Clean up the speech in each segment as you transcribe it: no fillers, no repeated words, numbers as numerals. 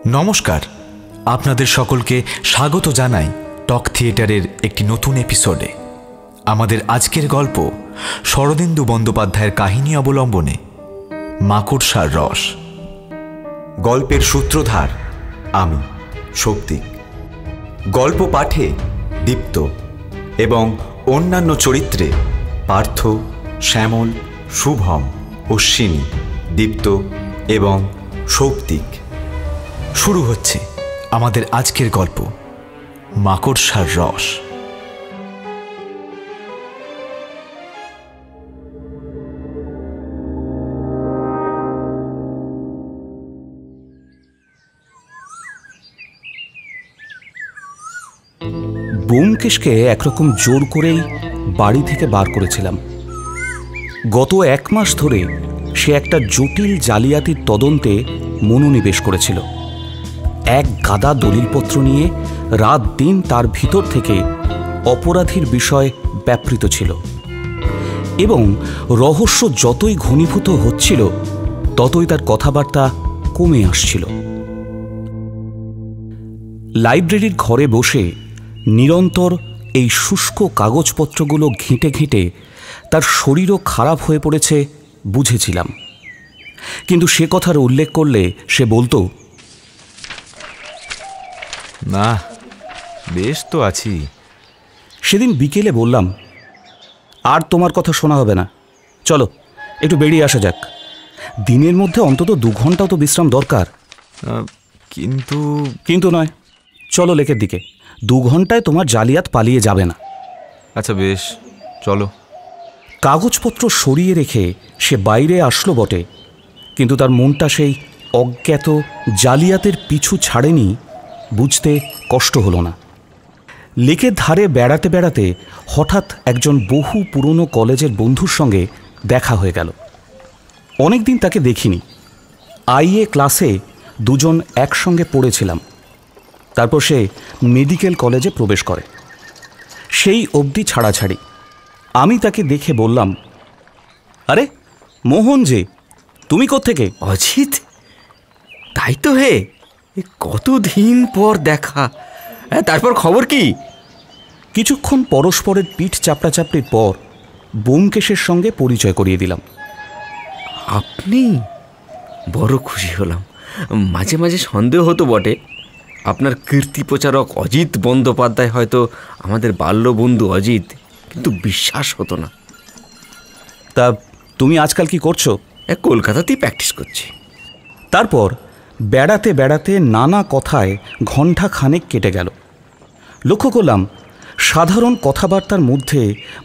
নমস্কার, আপনাদের সকলকে স্বাগত জানাই টক থিয়েটারের একটি নতুন এপিসোডে। আমাদের আজকের গল্প শরদিন্দু বন্দ্যোপাধ্যায়ের কাহিনী অবলম্বনে মাকড়সার রস। গল্পের সূত্রধার আমি শক্তিক। গল্প পাঠে দীপ্ত এবং অন্যান্য চরিত্রে পার্থ, শ্যামল, শুভম, অশ্বিনী, দীপ্ত এবং শক্তিক। শুরু হচ্ছে আমাদের আজকের গল্প মাকড়সার রস। ব্যোমকেশকে একরকম জোর করেই বাড়ি থেকে বার করেছিলাম। গত 1 মাস ধরে সে একটা জটিল জালিয়াতির তদন্তে মনোনিবেশ করেছিল। এক গাদা দলিলপত্র নিয়ে রাত দিন তার ভিতর থেকে অপরাধীর বিষয় ব্যাপৃত ছিল এবং রহস্য যতই ঘনীভূত হচ্ছিল ততই তার কথাবার্তা কমে আসছিল। লাইব্রেরির ঘরে বসে নিরন্তর এই শুষ্ক কাগজপত্রগুলো ঘেঁটে ঘেঁটে তার শরীরও খারাপ হয়ে পড়েছে বুঝেছিলাম, কিন্তু সে কথার উল্লেখ করলে সে বলতো, না, বেশ তো আছি। সেদিন বিকেলে বললাম, আর তোমার কথা শোনা হবে না, চলো একটু বেরিয়ে আসা যাক। দিনের মধ্যে অন্তত 2 ঘন্টাও তো বিশ্রাম দরকার। কিন্তু নয়, চলো লেকের দিকে। 2 ঘন্টায় তোমার জালিয়াত পালিয়ে যাবে না। আচ্ছা বেশ, চলো। কাগজপত্র সরিয়ে রেখে সে বাইরে আসলো বটে, কিন্তু তার মনটা সেই অজ্ঞাত জালিয়াতের পিছু ছাড়েনি বুঝতে কষ্ট হলো না। লেকের ধারে বেড়াতে বেড়াতে হঠাৎ একজন বহু পুরনো কলেজের বন্ধুর সঙ্গে দেখা হয়ে গেল। অনেকদিন তাকে দেখিনি। আইএ ক্লাসে দুজন একসঙ্গে পড়েছিলাম। তারপর সে মেডিকেল কলেজে প্রবেশ করে। সেই অবধি ছাড়াছাড়ি। আমি তাকে দেখে বললাম, আরে মোহন যে, তুমি কোত্থেকে? অজিত, তাই তো হে, কতদিন পর দেখা। তারপর খবর কি? কিছুক্ষণ পরস্পরের পিঠ চাপড়াচাপড়ির পর ব্যোমকেশের সঙ্গে পরিচয় করিয়ে দিলাম। আপনি? বড় খুশি হলাম। মাঝে মাঝে সন্দেহ হতো বটে, আপনার কীর্তি প্রচারক অজিত বন্দ্যোপাধ্যায় হয়তো আমাদের বাল্যবন্ধু অজিত, কিন্তু বিশ্বাস হতো না। তা তুমি আজকাল কি করছো? কলকাতাতেই প্র্যাকটিস করছি। তারপর বেড়াতে বেড়াতে নানা কথায় ঘণ্টা খানেক কেটে গেল। লক্ষ্য করলাম সাধারণ কথাবার্তার মধ্যে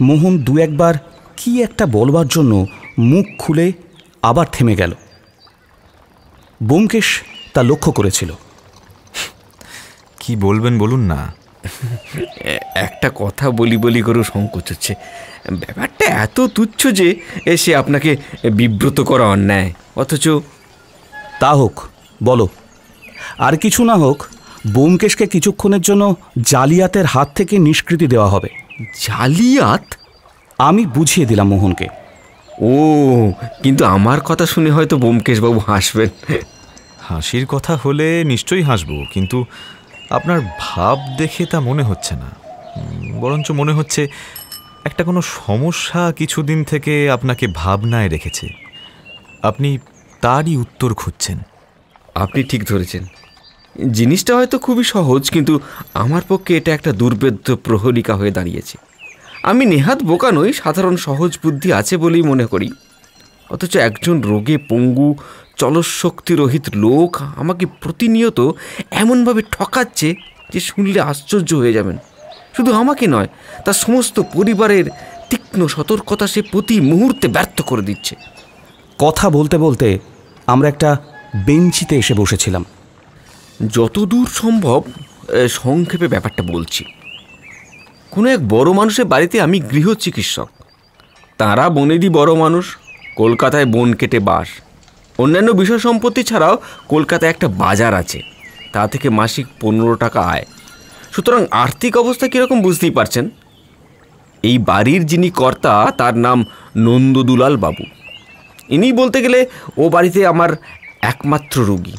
মোহন 2-1 কি একটা বলবার জন্য মুখ খুলে আবার থেমে গেল। ব্যোমকেশ তা লক্ষ্য করেছিল। কি বলবেন বলুন না। একটা কথা বলি বলি করে সংকোচ হচ্ছে। ব্যাপারটা এত তুচ্ছ যে সে আপনাকে বিব্রত করা অন্যায়, অথচ তা হোক, বলো। আর কিছু না হোক, ব্যোমকেশকে কিছুক্ষণের জন্য জালিয়াতের হাত থেকে নিষ্কৃতি দেওয়া হবে। জালিয়াত? আমি বুঝিয়ে দিলাম মোহনকে। ও, কিন্তু আমার কথা শুনে হয়তো ব্যোমকেশবাবু হাসবেন। হাসির কথা হলে নিশ্চয়ই হাসব, কিন্তু আপনার ভাব দেখে তা মনে হচ্ছে না। বরঞ্চ মনে হচ্ছে একটা কোনো সমস্যা কিছুদিন থেকে আপনাকে ভাবনায় রেখেছে। আপনি তারই উত্তর খুঁজছেন। আপনি ঠিক ধরেছেন। জিনিসটা হয়তো খুবই সহজ, কিন্তু আমার পক্ষে এটা একটা দুর্বেদ্য প্রহলিকা হয়ে দাঁড়িয়েছে। আমি নেহাত বোকা নই, সাধারণ সহজ বুদ্ধি আছে বলেই মনে করি। অথচ একজন রোগে পঙ্গু চলশক্তিরহিত লোক আমাকে প্রতিনিয়ত এমনভাবে ঠকাচ্ছে যে শুনলে আশ্চর্য হয়ে যাবেন। শুধু আমাকে নয়, তার সমস্ত পরিবারের তীক্ষ্ণ সতর্কতা সে প্রতি মুহূর্তে ব্যর্থ করে দিচ্ছে। কথা বলতে বলতে আমরা একটা বেঞ্চিতে এসে বসেছিলাম। যতদূর সম্ভব সংক্ষেপে ব্যাপারটা বলছি। কোনো এক বড় মানুষের বাড়িতে আমি গৃহ চিকিৎসক। তাঁরা বনেরই বড় মানুষ, কলকাতায় বন কেটে বাস। অন্যান্য বিষয় সম্পত্তি ছাড়াও কলকাতায় একটা বাজার আছে, তা থেকে মাসিক 15 টাকা আয়। সুতরাং আর্থিক অবস্থা কীরকম বুঝতেই পারছেন। এই বাড়ির যিনি কর্তা তার নাম নন্দদুলাল বাবু। ইনি বলতে গেলে ও বাড়িতে আমার একমাত্র রোগী।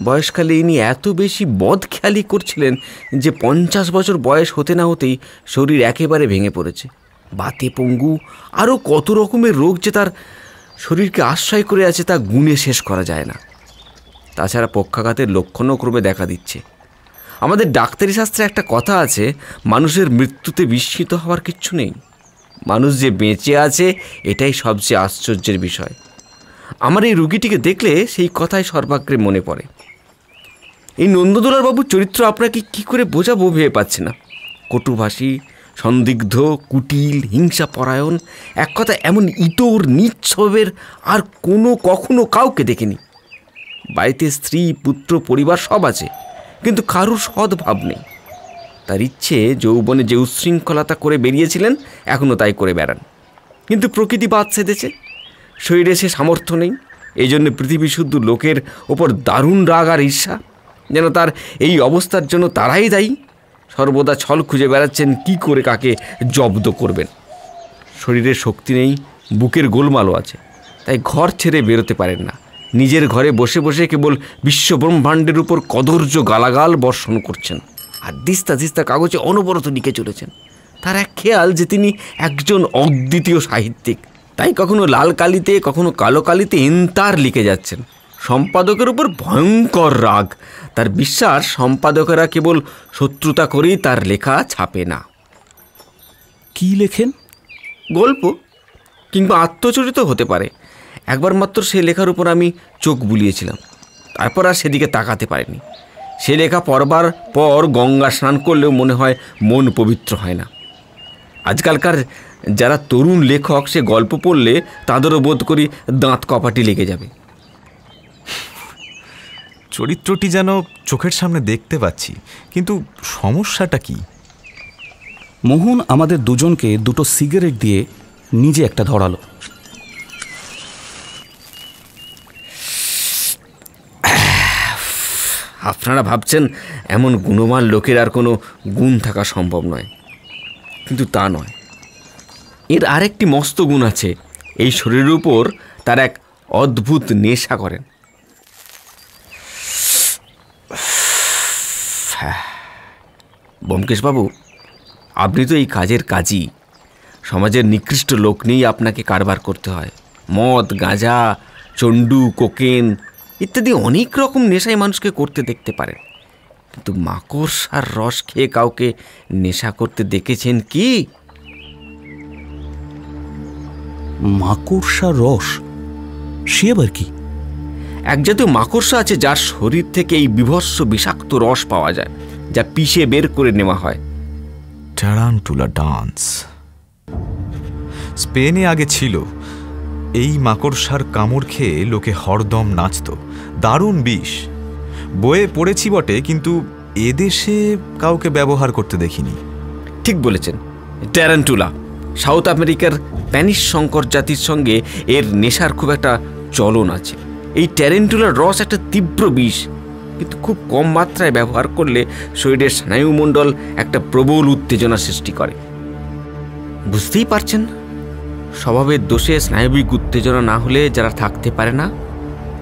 বয়সকালে ইনি এত বেশি বদখেয়ালি করছিলেন যে 50 বছর বয়স হতে না হতেই শরীর একেবারে ভেঙে পড়েছে। বাতে পঙ্গু, আরও কত রকমের রোগ যে তার শরীরকে আশ্রয় করে আছে তা গুণে শেষ করা যায় না। তাছাড়া পক্ষাঘাতের লক্ষণও ক্রমে দেখা দিচ্ছে। আমাদের ডাক্তারি শাস্ত্রে একটা কথা আছে, মানুষের মৃত্যুতে বিস্মিত হওয়ার কিচ্ছু নেই, মানুষ যে বেঁচে আছে এটাই সবচেয়ে আশ্চর্যের বিষয়। আমার এই রুগীটিকে দেখলে সেই কথাই সর্বাগ্রে মনে পড়ে। এই নন্দদুলার বাবুর চরিত্র আপনাকে কি করে বোঝাবো ভেবে পাচ্ছে না। কটুভাষী, সন্দিগ্ধ, কুটিল, হিংসাপরায়ণ, এক কথা এমন ইতর নীচ স্বভাবের আর কখনো কাউকে দেখিনি। বাড়িতে স্ত্রী, পুত্র, পরিবার সব আছে, কিন্তু কারুর সদ্ভাব নেই। তার ইচ্ছে যৌবনে যে উচ্ছৃঙ্খলতা করে বেরিয়েছিলেন এখনও তাই করে বেড়ান, কিন্তু প্রকৃতি বাদ সেধেছে, শরীরে সে সামর্থ্য নেই। এই জন্য পৃথিবী শুদ্ধ লোকের ওপর দারুণ রাগ আর ঈর্ষা, যেন তার এই অবস্থার জন্য তারাই দায়ী। সর্বদা ছল খুঁজে বেড়াচ্ছেন কি করে কাকে জব্দ করবেন। শরীরে শক্তি নেই, বুকের গোলমালও আছে, তাই ঘর ছেড়ে বেরোতে পারেন না। নিজের ঘরে বসে বসে কেবল বিশ্বব্রহ্মাণ্ডের উপর কদর্য গালাগাল বর্ষণ করছেন, আর দিস্তা দিস্তা কাগজে অনবরত লিখে চলেছেন। তার এক খেয়াল যে তিনি একজন অদ্বিতীয় সাহিত্যিক, তাই কখনো লাল কালিতে কখনো কালো কালিতে এন্তার লিখে যাচ্ছেন। সম্পাদকের উপর ভয়ঙ্কর রাগ, তার বিশ্বাস সম্পাদকেরা কেবল শত্রুতা করেই তার লেখা ছাপে না। কি লেখেন? গল্প কিংবা আত্মচরিত হতে পারে। একবার মাত্র সে লেখার উপর আমি চোখ বুলিয়েছিলাম, তারপর আর সেদিকে তাকাতে পারিনি। সে লেখা পড়বার পর গঙ্গা স্নান করলেও মনে হয় মন পবিত্র হয় না। আজকালকার যারা তরুণ লেখক সে গল্প পড়লে তাদেরও বোধ করি দাঁত কপাটি লেগে যাবে। চরিত্রটি যেন চোখের সামনে দেখতে পাচ্ছি, কিন্তু সমস্যাটা কি? মোহন আমাদের দুজনকে দুটো সিগারেট দিয়ে নিজে একটা ধরালো। আপনারা ভাবছেন এমন গুণবান লোকের আর কোনো গুণ থাকা সম্ভব নয়, কিন্তু তা নয়। এর আরেকটি মস্ত গুণ আছে, এই শরীরের উপর তার এক অদ্ভুত নেশা করেন। ব্যোমকেশবাবু, আপনি তো এই কাজের কাজই। সমাজের নিকৃষ্ট লোক নিয়েই আপনাকে কারবার করতে হয়। মদ, গাঁজা, চণ্ডু, কোকেন ইত্যাদি অনেক রকম নেশাই মানুষকে করতে দেখতে পারেন, কিন্তু মাকড়সার রস খেয়ে কাউকে নেশা করতে দেখেছেন কি? মাকড়সা রস? সে আবার কি? এক জাতীয় মাকড়সা আছে যার শরীর থেকে এই বিভৎস বিষাক্ত রস পাওয়া যায়, যা পিষে বের করে নেওয়া হয়। ট্যারান্টুলা ডান্স স্পেনে আগে ছিল। এই মাকড়সার কামড় খেয়ে লোকে হরদম নাচত। দারুণ বিষ। বইয়ে পড়েছি বটে, কিন্তু এদেশে কাউকে ব্যবহার করতে দেখিনি। ঠিক বলেছেন, ট্যারান্টুলা। সাউথ আমেরিকার স্প্যানিশ সংকর জাতির সঙ্গে এর নেশার খুব একটা চলন আছে। এই ট্যারান্টুলার রস একটা তীব্র বিষ, কিন্তু খুব কম মাত্রায় ব্যবহার করলে শরীরের স্নায়ুমণ্ডল একটা প্রবল উত্তেজনা সৃষ্টি করে। বুঝতেই পারছেন, স্বভাবের দোষে স্নায়বিক উত্তেজনা না হলে যারা থাকতে পারে না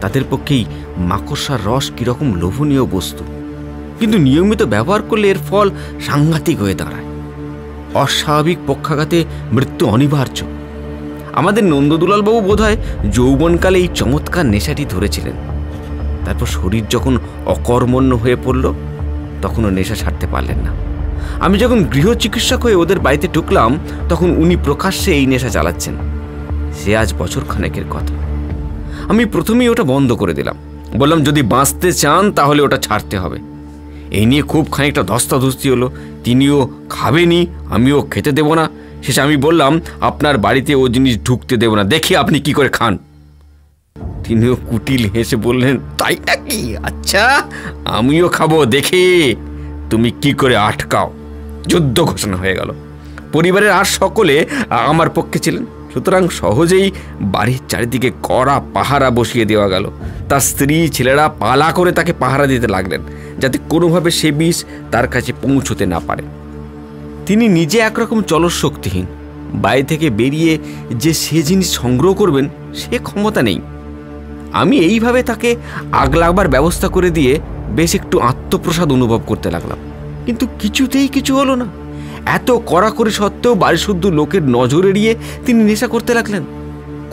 তাদের পক্ষেই মাকড়সার রস কীরকম লোভনীয় বস্তু, কিন্তু নিয়মিত ব্যবহার করলে এর ফল সাংঘাতিক হয়ে দাঁড়ায়। অস্বাভাবিক পক্ষাঘাতে মৃত্যু অনিবার্য। আমাদের নন্দদুলালবাবু বোধহয় যৌবনকালে এই চমৎকার নেশাটি ধরেছিলেন। তারপর শরীর যখন অকর্মণ্য হয়ে পড়ল তখনও নেশা ছাড়তে পারলেন না। আমি যখন গৃহ চিকিৎসক হয়ে ওদের বাড়িতে ঢুকলাম তখন উনি প্রকাশ্যে এই নেশা চালাচ্ছেন। সে আজ বছর খানেকের কথা। আমি প্রথমেই ওটা বন্ধ করে দিলাম, বললাম যদি বাঁচতে চান তাহলে ওটা ছাড়তে হবে। এই নিয়ে খুব খানিকটা ধস্তাধস্তি হলো। তিনিও খাবেনি, আমিও খেতে দেব না। শেষে আমি বললাম আপনার বাড়িতে ও জিনিস ঢুকতে দেব না, দেখি আপনি কি করে খান। তিনিও কুটিল হেসে বললেন, তাই নাকি? আচ্ছা, আমিও খাবো, দেখি তুমি কি করে আটকাও। যুদ্ধ ঘোষণা হয়ে গেল। পরিবারের আর সকলে আমার পক্ষে ছিলেন, সুতরাং সহজেই বাড়ির চারিদিকে কড়া পাহারা বসিয়ে দেওয়া গেল। তার স্ত্রী ছেলেরা পালা করে তাকে পাহারা দিতে লাগলেন, যাতে কোনোভাবে সে বিষ তার কাছে পৌঁছতে না পারে। তিনি নিজে একরকম চলশক্তিহীন। বাড়ি থেকে বেরিয়ে যে সে জিনিস সংগ্রহ করবেন সে ক্ষমতা নেই। আমি এইভাবে তাকে আগ লাগবার ব্যবস্থা করে দিয়ে বেশ একটু আত্মপ্রসাদ অনুভব করতে লাগলাম। কিন্তু কিছুতেই কিছু হলো না। এত কড়াকড়ি সত্ত্বেও বাড়িশুদ্ধ লোকের নজর এড়িয়ে তিনি নেশা করতে লাগলেন।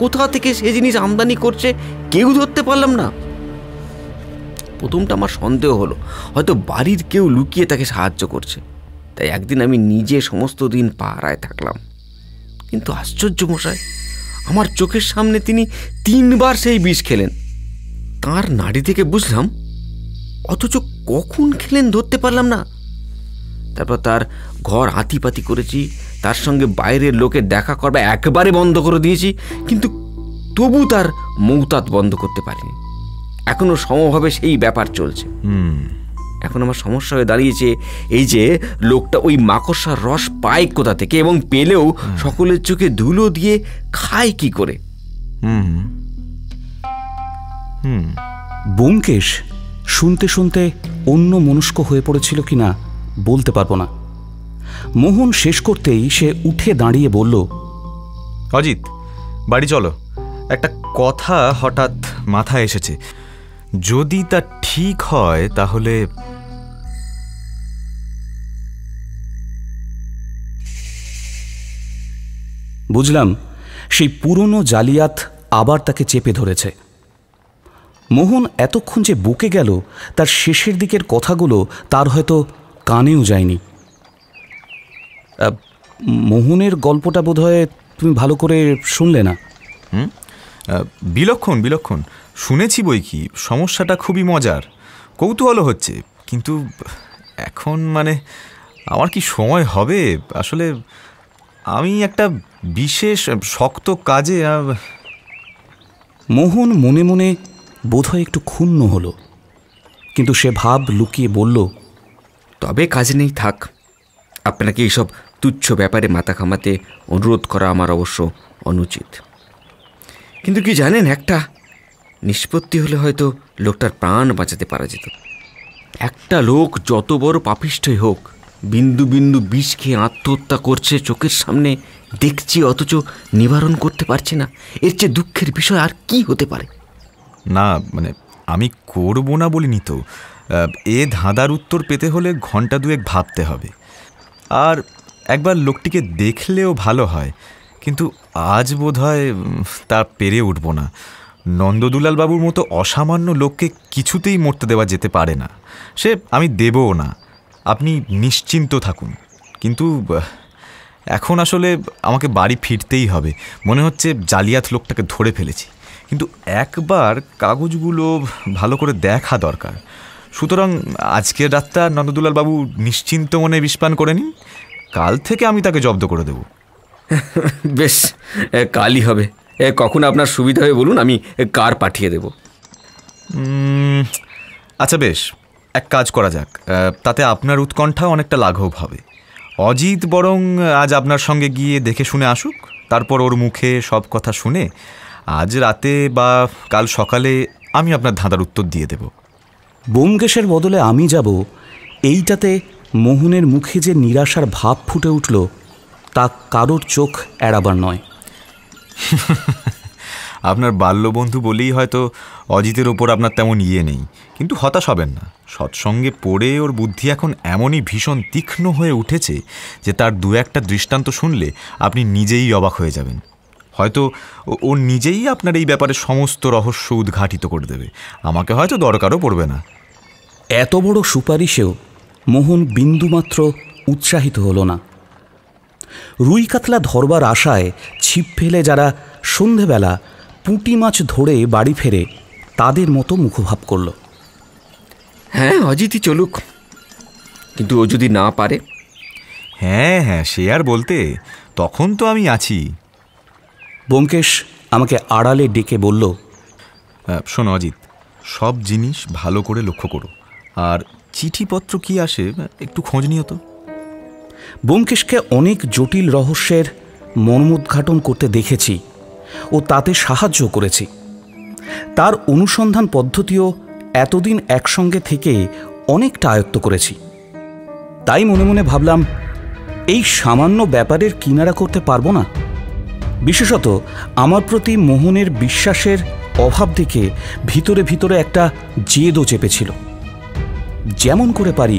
কোথা থেকে সে জিনিস আমদানি করছে কেউ ধরতে পারলাম না। প্রথমটা আমার সন্দেহ হলো হয়তো বাড়ির কেউ লুকিয়ে তাকে সাহায্য করছে। তাই একদিন আমি নিজে সমস্ত দিন পাহারায় থাকলাম। কিন্তু আশ্চর্য মশাই, আমার চোখের সামনে তিনি 3 বার সেই বিষ খেলেন। তার নাড়ি থেকে বুঝলাম, অথচ কখন খেলেন ধরতে পারলাম না। তারপর তার ঘর হাতিপাতি করেছি, তার সঙ্গে বাইরের লোকের দেখা করবা একবারে বন্ধ করে দিয়েছি, কিন্তু তবু তার মৌতাত বন্ধ করতে পারিনি। এখনো সমভাবে সেই ব্যাপার চলছে। এখন আমার সমস্যা হয়ে দাঁড়িয়েছে এই যে লোকটা ওই মাকড়সার রস পায় কোথা থেকে, এবং পেলেও সকলের চোখে ধুলো দিয়ে খায় কি করে। ব্যোমকেশ শুনতে শুনতে অন্য মনস্ক হয়ে পড়েছিল কিনা বলতে পারবো না। মোহন শেষ করতেই সে উঠে দাঁড়িয়ে বলল, অজিত, বাড়ি চলো। একটা কথা হঠাৎ মাথায় এসেছে, যদি তা ঠিক হয় তাহলে। বুঝলাম সেই পুরনো জালিয়াত আবার তাকে চেপে ধরেছে। মোহন এতক্ষণ যে বুকে গেল তার শেষের দিকের কথাগুলো তার হয়তো কানেও যায়নি। মোহনের গল্পটা বোধহয় তুমি ভালো করে শুনলে না। বিলক্ষণ বিলক্ষণ শুনেছি বই কি। সমস্যাটা খুবই মজার, কৌতূহল হচ্ছে, কিন্তু এখন মানে আমার কি সময় হবে? আসলে আমি একটা বিশেষ শক্ত কাজে। মোহন মনে মনে বোধহয় একটু ক্ষুণ্ণ হলো, কিন্তু সে ভাব লুকিয়ে বলল, তবে কাজ নেই, থাক। আপনাকে এইসব তুচ্ছ ব্যাপারে মাথা ঘামাতে অনুরোধ করা আমার অবশ্য অনুচিত। কিন্তু কি জানেন, একটা নিষ্পত্তি হলে হয়তো লোকটার প্রাণ বাঁচাতে পারা যেত। একটা লোক যত বড় পাপিষ্ঠই হোক, বিন্দু বিন্দু বিষ খেয়ে আত্মহত্যা করছে চোখের সামনে দেখছি, অথচ নিবারণ করতে পারছে না। এর চেয়ে দুঃখের বিষয় আর কি হতে পারে? না মানে আমি করব না বলিনি তো। এ ধাঁধার উত্তর পেতে হলে ঘন্টা 2 ভাবতে হবে, আর একবার লোকটিকে দেখলেও ভালো হয়। কিন্তু আজ বোধহয় তা পেরে উঠব না। নন্দদুলাল বাবুর মতো অসামান্য লোককে কিছুতেই মরতে দেওয়া যেতে পারে না, সে আমি দেবও না। আপনি নিশ্চিন্ত থাকুন। কিন্তু এখন আসলে আমাকে বাড়ি ফিরতেই হবে। মনে হচ্ছে জালিয়াত লোকটাকে ধরে ফেলেছি, কিন্তু একবার কাগজগুলো ভালো করে দেখা দরকার। সুতরাং আজকের রাতটা নন্দদুলাল বাবু নিশ্চিন্ত মনে বিষপান করে নিন, কাল থেকে আমি তাকে জব্দ করে দেব। বেশ, কালই হবে। কখন আপনার সুবিধা হবে বলুন, আমি কার পাঠিয়ে দেব। আচ্ছা বেশ, এক কাজ করা যাক, তাতে আপনার উৎকণ্ঠা অনেকটা লাঘব হবে। অজিত বরং আজ আপনার সঙ্গে গিয়ে দেখে শুনে আসুক, তারপর ওর মুখে সব কথা শুনে আজ রাতে বা কাল সকালে আমি আপনার ধাঁধার উত্তর দিয়ে দেব। ব্যোমকেশের বদলে আমি যাব, এইটাতে মোহনের মুখে যে নিরাশার ভাব ফুটে উঠল তা কারোর চোখ এড়াবার নয়। আপনার বাল্যবন্ধু বলেই হয়তো অজিতের ওপর আপনার তেমন ইয়ে নেই, কিন্তু হতাশ হবেন না। সৎসঙ্গে পড়ে ওর বুদ্ধি এখন এমনই ভীষণ তীক্ষ্ণ হয়ে উঠেছে যে তার 2-1টা দৃষ্টান্ত শুনলে আপনি নিজেই অবাক হয়ে যাবেন। হয়তো ও নিজেই আপনার এই ব্যাপারে সমস্ত রহস্য উদ্ঘাটিত করে দেবে। আমাকে হয়তো দরকারও পড়বে না। এত বড় সুপারিশেও মোহন বিন্দুমাত্র উৎসাহিত হল না। রুই কাতলা ধরবার আশায় ছিপ ফেলে যারা সন্ধেবেলা পুঁটি মাছ ধরে বাড়ি ফেরে তাদের মতো মুখভাব করল। হ্যাঁ, অজিতই চলুক, কিন্তু ও যদি না পারে? হ্যাঁ হ্যাঁ, সে আর বলতে, তখন তো আমি আছি। ব্যোমকেশ আমাকে আড়ালে ডেকে বলল, শোনো অজিত, সব জিনিস ভালো করে লক্ষ্য করো, আর চিঠিপত্র কি আসে একটু খোঁজ নিও তো। ব্যোমকেশকে অনেক জটিল রহস্যের মর্মোদ্ঘাটন করতে দেখেছি ও তাতে সাহায্য করেছি। তার অনুসন্ধান পদ্ধতিও এতদিন একসঙ্গে থেকে অনেকটা আয়ত্ত করেছি। তাই মনে মনে ভাবলাম, এই সামান্য ব্যাপারের কিনারা করতে পারবো না। বিশেষত আমার প্রতি মোহনের বিশ্বাসের অভাব দেখে ভিতরে ভিতরে একটা জেদও চেপেছিল। যেমন করে পারি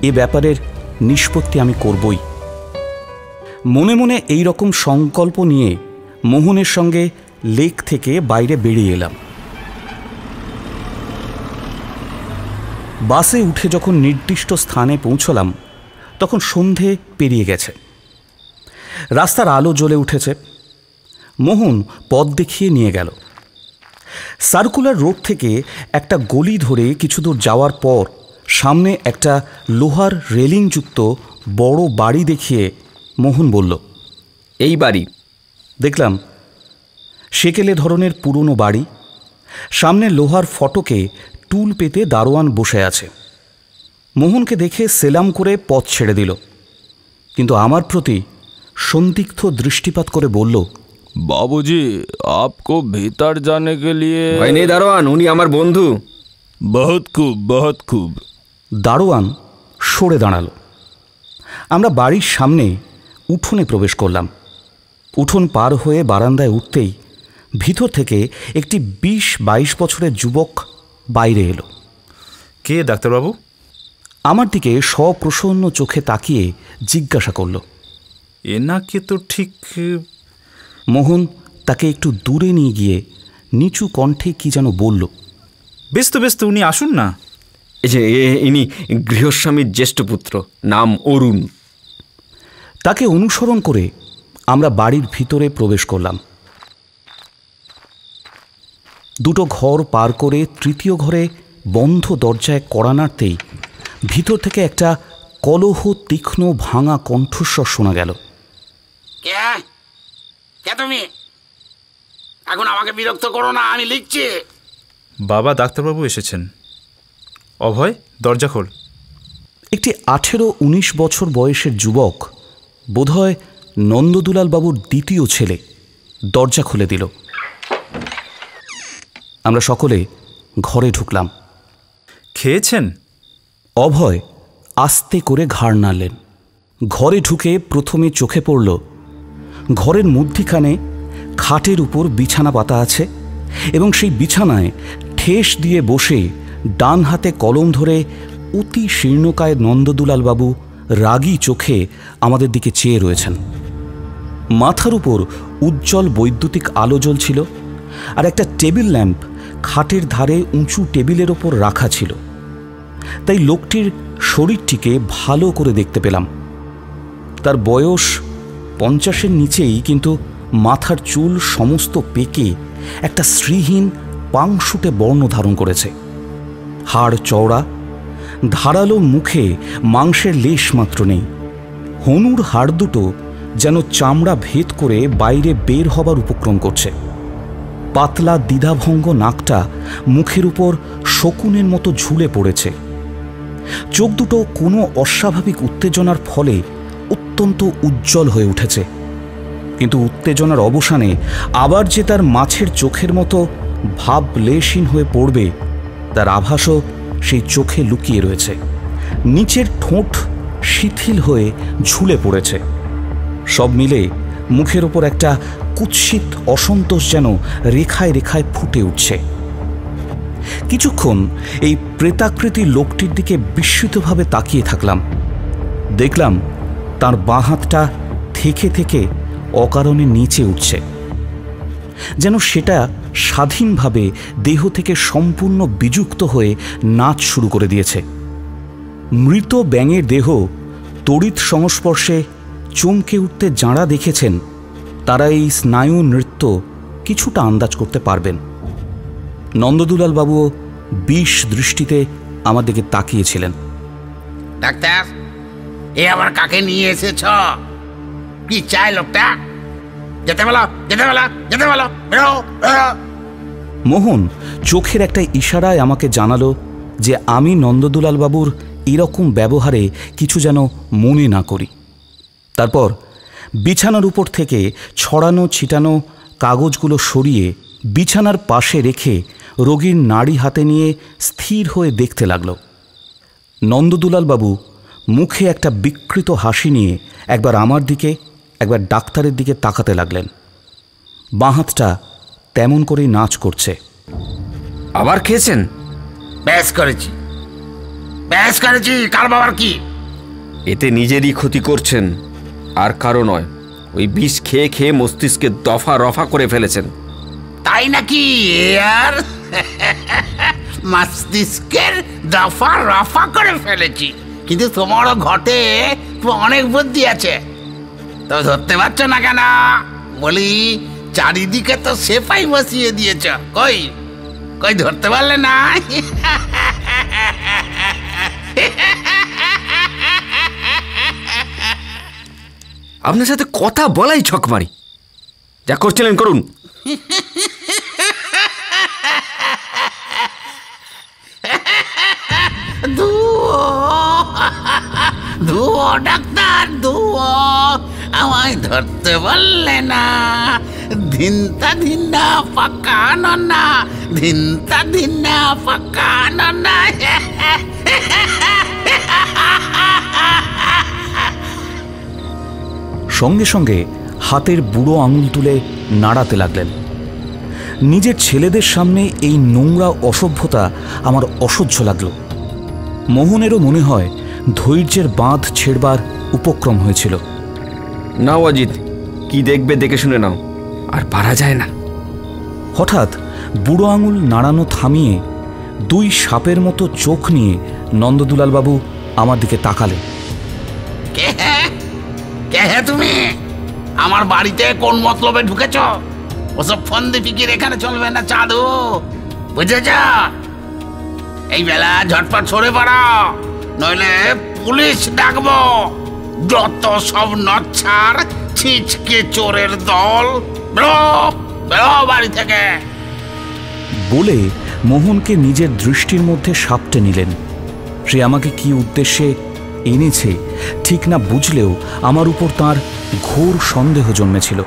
এ ব্যাপারের নিষ্পত্তি আমি করবই। মনে মনে এই রকম সংকল্প নিয়ে মোহনের সঙ্গে লেক থেকে বাইরে বেরিয়ে এলাম। বাসে উঠে যখন নির্দিষ্ট স্থানে পৌঁছলাম তখন সন্ধে পেরিয়ে গেছে। রাস্তার আলো জ্বলে উঠেছে। মোহন পথ দেখিয়ে নিয়ে গেল। সার্কুলার রোড থেকে একটা গলি ধরে কিছু দূর যাওয়ার পর সামনে একটা লোহার রেলিংযুক্ত বড় বাড়ি দেখিয়ে মোহন বলল, এই বাড়ি। দেখলাম সেকেলে ধরনের পুরনো বাড়ি। সামনে লোহার ফটকে টুল পেতে দারোয়ান বসে আছে। মোহনকে দেখে সেলাম করে পথ ছেড়ে দিল, কিন্তু আমার প্রতি সন্দিগ্ধ দৃষ্টিপাত করে বলল, बाबूजी, आपको भीतर जाने के लिए। ভয় নেই দারোয়ান, উনি আমার বন্ধু। बहुत खूब, बहुत खूब। দারোয়ান সরে দাঁড়াল। আমরা বাড়ির সামনে উঠোনে প্রবেশ করলাম। উঠোন পার হয়ে বারান্দায় উঠতেই ভিতর থেকে একটি 20-22 বছরের যুবক বাইরে এলো। কে ডাক্তারবাবু? আমার দিকে সপ্রসন্ন চোখে তাকিয়ে জিজ্ঞাসা করল। এনাকে তো ঠিক। মোহন তাকে একটু দূরে নিয়ে গিয়ে নিচু কণ্ঠে কি যেন বলল। বেশ তো উনি আসুন না। এই যে ইনি গৃহস্বামীর জ্যেষ্ঠ পুত্র, নাম অরুণ। তাকে অনুসরণ করে আমরা বাড়ির ভিতরে প্রবেশ করলাম। দুটো ঘর পার করে তৃতীয় ঘরে বন্ধ দরজায় কড়া নাড়তেই ভিতর থেকে একটা কলহ তীক্ষ্ণ ভাঙা কণ্ঠস্বর শোনা গেল। কে তুমি? এখন আমাকে বিরক্ত করো না, আমি লিখছি। বাবা ডাক্তারবাবু এসেছেন। অভয়, দরজা খোল। একটি 18-19 বছর বয়সের যুবক, বোধহয় নন্দদুলাল বাবুর দ্বিতীয় ছেলে, দরজা খুলে দিল। আমরা সকলে ঘরে ঢুকলাম। খেয়েছেন? অভয় আস্তে করে ঘাড় নাড়লেন। ঘরে ঢুকে প্রথমে চোখে পড়ল ঘরের মধ্যিখানে খাটের উপর বিছানা পাতা আছে এবং সেই বিছানায় ঠেস দিয়ে বসে ডান হাতে কলম ধরে অতি শীর্ণকায় নন্দদুলাল বাবু রাগী চোখে আমাদের দিকে চেয়ে রয়েছেন। মাথার উপর উজ্জ্বল বৈদ্যুতিক আলো জ্বলছিল আর একটা টেবিল ল্যাম্প খাটের ধারে উঁচু টেবিলের ওপর রাখা ছিল। তাই লোকটির শরীরটিকে ভালো করে দেখতে পেলাম। তার বয়স 50-এর নিচেই, কিন্তু মাথার চুল সমস্ত পেকে একটা শ্রীহীন পাংশুটে বর্ণ ধারণ করেছে। হাড় চওড়া, ধারালো মুখে মাংসের লেশ মাত্র নেই। হনুর হাড় দুটো যেন চামড়া ভেদ করে বাইরে বের হবার উপক্রম করছে। পাতলা দ্বিধাভঙ্গ নাকটা মুখের উপর শকুনের মতো ঝুলে পড়েছে। চোখ দুটো কোনো অস্বাভাবিক উত্তেজনার ফলে অত্যন্ত উজ্জ্বল হয়ে উঠেছে, কিন্তু উত্তেজনার অবসানে আবার যে তার মাছের চোখের মতো ভাবলেশহীন হয়ে পড়বে তার আভাসও সেই চোখে লুকিয়ে রয়েছে। নিচের ঠোঁট শিথিল হয়ে ঝুলে পড়েছে। সব মিলে মুখের ওপর একটা কুৎসিত অসন্তোষ যেন রেখায় রেখায় ফুটে উঠছে। কিছুক্ষণ এই প্রেতাকৃতি লোকটির দিকে বিস্মিতভাবে তাকিয়ে থাকলাম। দেখলাম তার বাঁ হাতটা থেকে থেকে অকারণে নিচে উঠছে, যেন সেটা স্বাধীনভাবে দেহ থেকে সম্পূর্ণ বিযুক্ত হয়ে নাচ শুরু করে দিয়েছে। মৃত ব্যাঙের দেহ তড়িৎ সংস্পর্শে চমকে উঠতে যাঁরা দেখেছেন তারা এই স্নায়ু নৃত্য কিছুটা আন্দাজ করতে পারবেন। নন্দদুলাল বাবুও বিষ দৃষ্টিতে আমার দিকে তাকিয়েছিলেন। ডাক্তার, এ আবার কাকে নিয়ে এসেছ? কি চাই লোকটা? যেতে বলো, যেতে বলো, যেতে বলো, বেরো, বেরো। মোহন চোখের একটা ইশারায় আমাকে জানালো যে আমি নন্দদুলাল বাবুর এরকম ব্যবহারে কিছু যেন মনে না করি। তারপর বিছানার উপর থেকে ছড়ানো ছিটানো কাগজগুলো সরিয়ে বিছানার পাশে রেখে রোগীর নাড়ি হাতে নিয়ে স্থির হয়ে দেখতে লাগল। নন্দদুলাল বাবু মুখে একটা বিকৃত হাসি নিয়ে একবার আমার দিকে একবার ডাক্তারের দিকে তাকাতে লাগলেন। বাঁ হাতটা তেমন করেই নাচ করছে। আবার খেয়েছেন? বেশ করেছি, বেশ করেছি। কার বাবার কি? এতে নিজেরই ক্ষতি করছেন, আর কারো নয়। ওই বিষ খেয়ে খেয়ে মস্তিষ্কে দফা রফা করে ফেলেছেন। তাই নাকি? আর মস্তিষ্কের দফা রফা করে ফেলেছি, কিন্তু তোমারও ঘটে অনেক বুদ্ধি আছে। তো ধরতে পারছো না কেন? বলি, চারিদিকে তো সেপাই বসিয়ে দিয়েছ, কই কই ধরতে পারলে না? আপনার সাথে কথা বলাই ছকমারি। যা করছিলেন করুন। ধুয়ো ডাক্তার, ধুয়ো। আমায় ধরতে পারলে না। ধিনতা ধিন্না পাকানো না, ধিনতা ধিন্না পাকানো না। সঙ্গে সঙ্গে হাতের বুড়ো আঙুল তুলে নাড়াতে লাগলেন। নিজের ছেলেদের সামনে এই নোংরা অসভ্যতা আমার অসহ্য লাগল। মোহনেরও মনে হয় ধৈর্যের বাঁধ ছেড়বার উপক্রম হয়েছিল। নাও অজিত, কি দেখবে দেখে শুনে নাও, আর পারা যায় না। হঠাৎ বুড়ো আঙুল নাড়ানো থামিয়ে দুই সাপের মতো চোখ নিয়ে নন্দদুলালবাবু আমার দিকে তাকালেন। কে হে তুমি? আমার বাড়িতে কোন মতলবে ঢুকেছ? ওসব ফন্দি ফিকির এখানে চলবে না চাঁদু, বুঝেছ? এই বেলা ঝটপট সরে পড়ো, নইলে পুলিশ ডাকবো। যত সব নচ্ছার ছিচকে চোরের দল, বেরো বেরো বাড়ি থেকে। বলে মোহনকে নিজের দৃষ্টির মধ্যে সাপটে নিলেন। সে আমাকে কি উদ্দেশ্যে এনেছে ঠিক না বুঝলেও আমার উপর তার ঘোর সন্দেহ জন্মেছিল।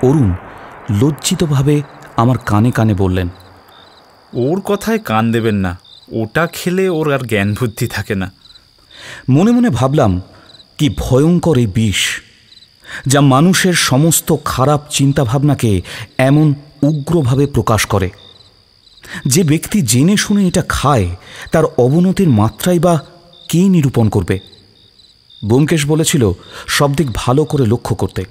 অরুণ লজ্জিতভাবে আমার কানে কানে বললেন, ওর কথায় কান দেবেন না, ওটা খেলে ওর আর জ্ঞান বুদ্ধি থাকে না। মনে মনে ভাবলাম, কি ভয়ঙ্কর এই বিষ, যা মানুষের সমস্ত খারাপ চিন্তাভাবনাকে এমন উগ্রভাবে প্রকাশ করে। যে ব্যক্তি জেনে শুনে এটা খায়, তার অবনতির মাত্রাই বা কে নিরূপণ করবে? ব্যোমকেশ বলেছিল সব দিক ভালো করে লক্ষ্য করতে।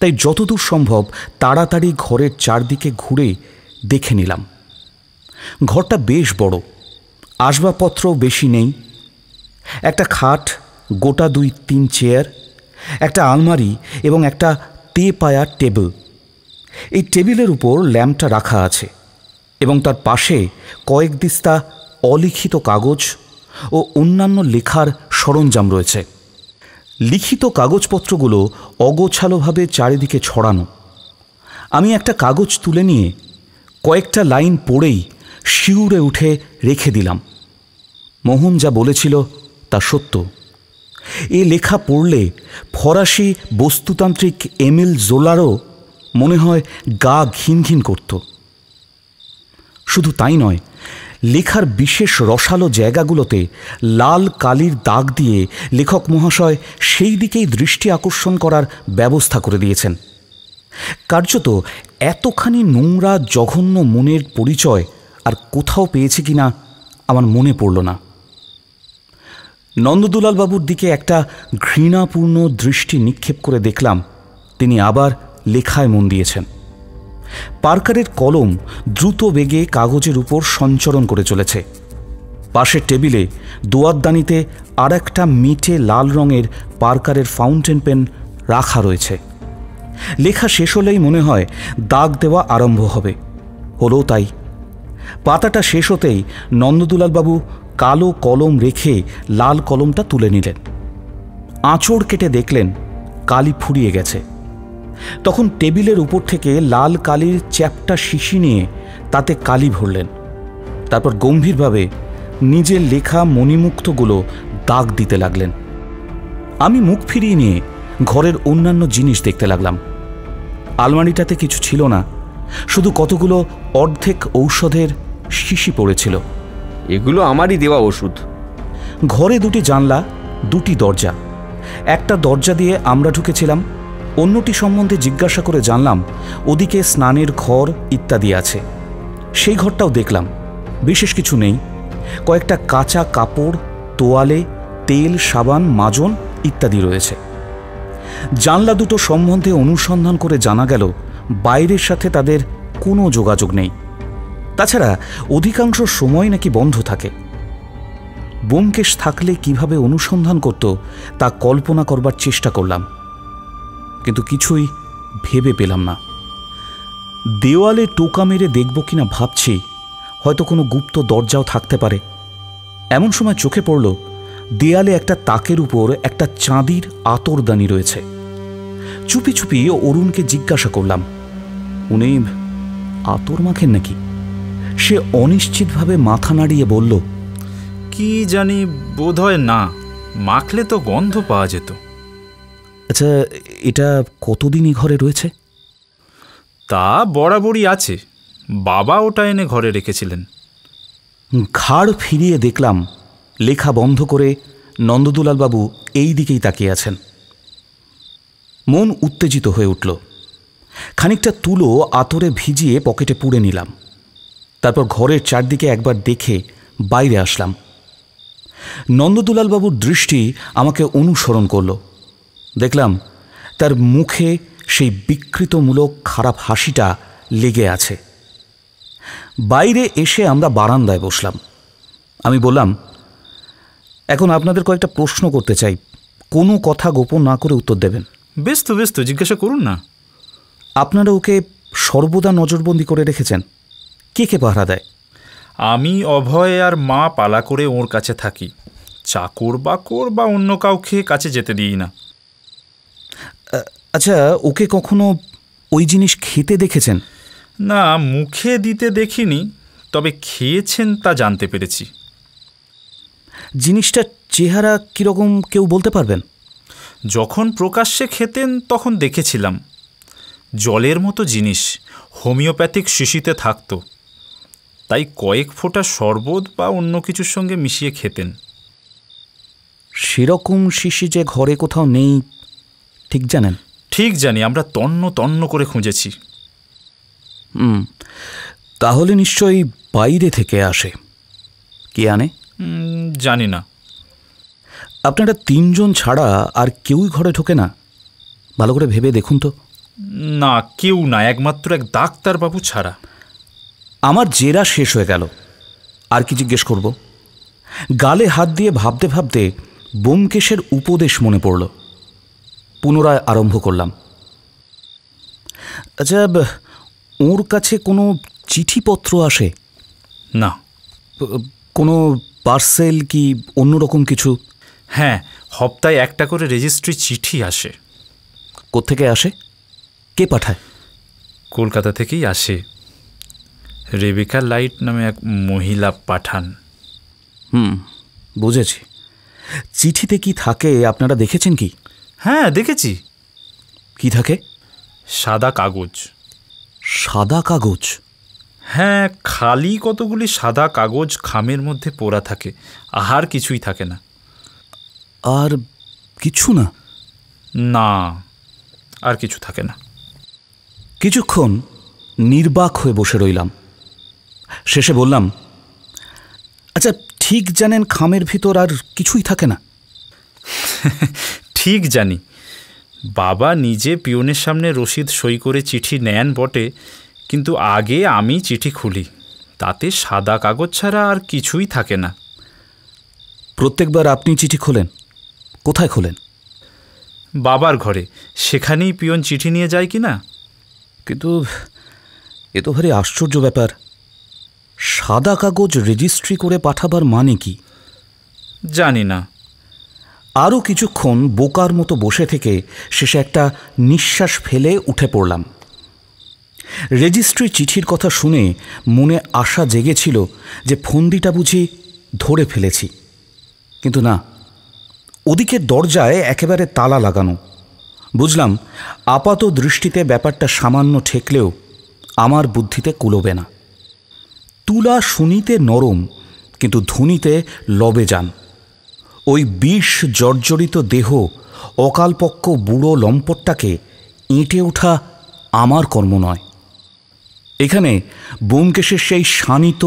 তাই যতদূর সম্ভব তাড়াতাড়ি ঘরের চারদিকে ঘুরে দেখে নিলাম। ঘরটা বেশ বড়, আসবাবপত্র বেশি নেই। একটা খাট, গোটা 2-3 চেয়ার, একটা আলমারি এবং একটা পায়া টেবিল। এই টেবিলের উপর ল্যাম্পটা রাখা আছে এবং তার পাশে কয়েক দিস্তা অলিখিত কাগজ ও অন্যান্য লেখার সরঞ্জাম রয়েছে। লিখিত কাগজপত্রগুলো অগোছালোভাবে চারিদিকে ছড়ানো। আমি একটা কাগজ তুলে নিয়ে কয়েকটা লাইন পড়েই শিউরে উঠে রেখে দিলাম। মোহন যা বলেছিল তা সত্য। এ লেখা পড়লে ফরাসি বস্তুতান্ত্রিক এমিল জোলারও মনে হয় গা ঘিন ঘিন করত। শুধু তাই নয়, লেখার বিশেষ রসালো জায়গাগুলোতে লাল কালির দাগ দিয়ে লেখক মহাশয় সেই দিকেই দৃষ্টি আকর্ষণ করার ব্যবস্থা করে দিয়েছেন। কার্যত এতখানি নোংরা জঘন্য মনের পরিচয় আর কোথাও পেয়েছে কিনা আমার মনে পড়ল না। নন্দদুলালবাবুর দিকে একটা ঘৃণাপূর্ণ দৃষ্টি নিক্ষেপ করে দেখলাম তিনি আবার লেখায় মন দিয়েছেন। পার্কারের কলম দ্রুত বেগে কাগজের উপর সঞ্চরণ করে চলেছে। পাশের টেবিলে দোয়াতদানিতে আর একটা মিটে লাল রঙের পার্কারের ফাউন্টেন পেন রাখা রয়েছে। লেখা শেষ হলেই মনে হয় দাগ দেওয়া আরম্ভ হবে। হলো তাই। পাতাটা শেষ হতেই নন্দদুলালবাবু কালো কলম রেখে লাল কলমটা তুলে নিলেন। আঁচড় কেটে দেখলেন কালি ফুরিয়ে গেছে। তখন টেবিলের উপর থেকে লাল কালির চ্যাপ্টা শিশি নিয়ে তাতে কালি ভরলেন। তারপর গম্ভীরভাবে নিজের লেখা মণিমুক্তগুলো দাগ দিতে লাগলেন। আমি মুখ ফিরিয়ে নিয়ে ঘরের অন্যান্য জিনিস দেখতে লাগলাম। আলমারিটাতে কিছু ছিল না, শুধু কতগুলো অর্ধেক ঔষধের শিশি পড়েছিল। এগুলো আমারই দেওয়া ওষুধ। ঘরে 2টি জানলা, 2টি দরজা। একটা দরজা দিয়ে আমরা ঢুকেছিলাম, অন্যটি সম্বন্ধে জিজ্ঞাসা করে জানলাম ওদিকে স্নানের ঘর ইত্যাদি আছে। সেই ঘরটাও দেখলাম। বিশেষ কিছু নেই, কয়েকটা কাঁচা কাপড়, তোয়ালে, তেল, সাবান, মাজন ইত্যাদি রয়েছে। জানলা দুটো সম্বন্ধে অনুসন্ধান করে জানা গেল বাইরের সাথে তাদের কোনো যোগাযোগ নেই। তাছাড়া অধিকাংশ সময় নাকি বন্ধ থাকে। ব্যোমকেশ থাকলে কিভাবে অনুসন্ধান করত তা কল্পনা করবার চেষ্টা করলাম, কিন্তু কিছুই ভেবে পেলাম না। দেওয়ালে টোকা মেরে দেখব কিনা ভাবছি, হয়তো কোনো গুপ্ত দরজাও থাকতে পারে। এমন সময় চোখে পড়ল দেয়ালে একটা তাকের উপর একটা চাঁদির আতরদানি রয়েছে। চুপি চুপি অরুণকে জিজ্ঞাসা করলাম, উনি আতর মাখেন নাকি? সে অনিশ্চিতভাবে মাথা নাড়িয়ে বলল, কি জানি, বোধহয় না, মাখলে তো গন্ধ পাওয়া যেত। আচ্ছা, এটা কতদিনই ঘরে রয়েছে? তা বরাবরই আছে, বাবা ওটা এনে ঘরে রেখেছিলেন। ঘাড় ফিরিয়ে দেখলাম লেখা বন্ধ করে নন্দদুলালবাবু এই দিকেই তাকিয়ে আছেন। মন উত্তেজিত হয়ে উঠল। খানিকটা তুলো আতরে ভিজিয়ে পকেটে পুরে নিলাম। তারপর ঘরের চারদিকে একবার দেখে বাইরে আসলাম। নন্দদুলালবাবুর দৃষ্টি আমাকে অনুসরণ করল। দেখলাম তার মুখে সেই বিকৃতমূলক খারাপ হাসিটা লেগে আছে। বাইরে এসে আমরা বারান্দায় বসলাম। আমি বললাম, এখন আপনাদের কয়েকটা প্রশ্ন করতে চাই, কোনো কথা গোপন না করে উত্তর দেবেন। বেশ তো জিজ্ঞাসা করুন না। আপনারা ওকে সর্বদা নজরবন্দি করে রেখেছেন? কে কে পাহারা দেয়? আমি, অভয় আর মা পালা করে ওর কাছে থাকি। চাকর বাকর বা অন্য কাউকে কাছে যেতে দিই না। আচ্ছা, ওকে কখনো ওই জিনিস খেতে দেখেছেন? না, মুখে দিতে দেখিনি, তবে খেয়েছেন তা জানতে পেরেছি। জিনিসটার চেহারা কীরকম কেউ বলতে পারবেন? যখন প্রকাশ্যে খেতেন তখন দেখেছিলাম। জলের মতো জিনিস, হোমিওপ্যাথিক শিশিতে থাকতো, তাই কয়েক ফোঁটা শরবত বা অন্য কিছুর সঙ্গে মিশিয়ে খেতেন। সেরকম শিশি যে ঘরে কোথাও নেই ঠিক জানেন? ঠিক জানি, আমরা তন্ন তন্ন করে খুঁজেছি। তাহলে নিশ্চয়ই বাইরে থেকে আসে। কে আনে? জানি না। আপনারা তিনজন ছাড়া আর কেউই ঘরে ঢোকে না? ভালো করে ভেবে দেখুন তো। না, কেউ না, একমাত্র এক ডাক্তারবাবু ছাড়া। আমার জেরা শেষ হয়ে গেল। আর কি জিজ্ঞেস করব? গালে হাত দিয়ে ভাবতে ভাবতে ব্যোমকেশের উপদেশ মনে পড়ল। পুনরায় আরম্ভ করলাম, আচ্ছা, ওর কাছে কোনো চিঠিপত্র আসে? না। কোনো পার্সেল কি অন্যরকম কিছু? হ্যাঁ, সপ্তাহে একটা করে রেজিস্ট্রি চিঠি আসে। কোত্থেকে আসে? কে পাঠায়? কলকাতা থেকেই আসে। রেবেকা লাইট নামে এক মহিলা পাঠান। বুঝেছি। চিঠিতে কি থাকে আপনারা দেখেছেন কি? হ্যাঁ, দেখেছি। কি থাকে? সাদা কাগজ। সাদা কাগজ? হ্যাঁ, খালি কতগুলি সাদা কাগজ খামের মধ্যে পোড়া থাকে, আর কিছুই থাকে না। আর কিছু না? না, আর কিছু থাকে না। কিছুক্ষণ নির্বাক হয়ে বসে রইলাম। শেষে বললাম, আচ্ছা, ঠিক জানেন খামের ভিতর আর কিছুই থাকে না? ঠিক জানি। বাবা নিজে পিয়নের সামনে রসিদ সই করে চিঠি নেন বটে, কিন্তু আগে আমি চিঠি খুলি, তাতে সাদা কাগজ ছাড়া আর কিছুই থাকে না। প্রত্যেকবার আপনি চিঠি খোলেন? কোথায় খোলেন? বাবার ঘরে, সেখানেই পিয়ন চিঠি নিয়ে যায় কি না। কিন্তু এ তো ভারী আশ্চর্য ব্যাপার। সাদা কাগজ রেজিস্ট্রি করে পাঠাবার মানে কি? জানি না। আরও কিছুক্ষণ বোকার মতো বসে থেকে শেষে একটা নিঃশ্বাস ফেলে উঠে পড়লাম। রেজিস্ট্রি চিঠির কথা শুনে মনে আশা জেগেছিল যে ফন্দিটা বুঝি ধরে ফেলেছি, কিন্তু না, ওদিকের দরজায় একেবারে তালা লাগানো। বুঝলাম আপাত দৃষ্টিতে ব্যাপারটা সামান্য ঠেকলেও আমার বুদ্ধিতে কুলোবে না। তুলা শুনিতে নরম, কিন্তু ধুনিতে লবে যান। ওই বিষ জর্জরিত দেহ অকালপক্ষ বুড়ো লম্পটটাকে এঁটে ওঠা আমার কর্ম নয়। এখানে ব্যোমকেশের সেই শানিত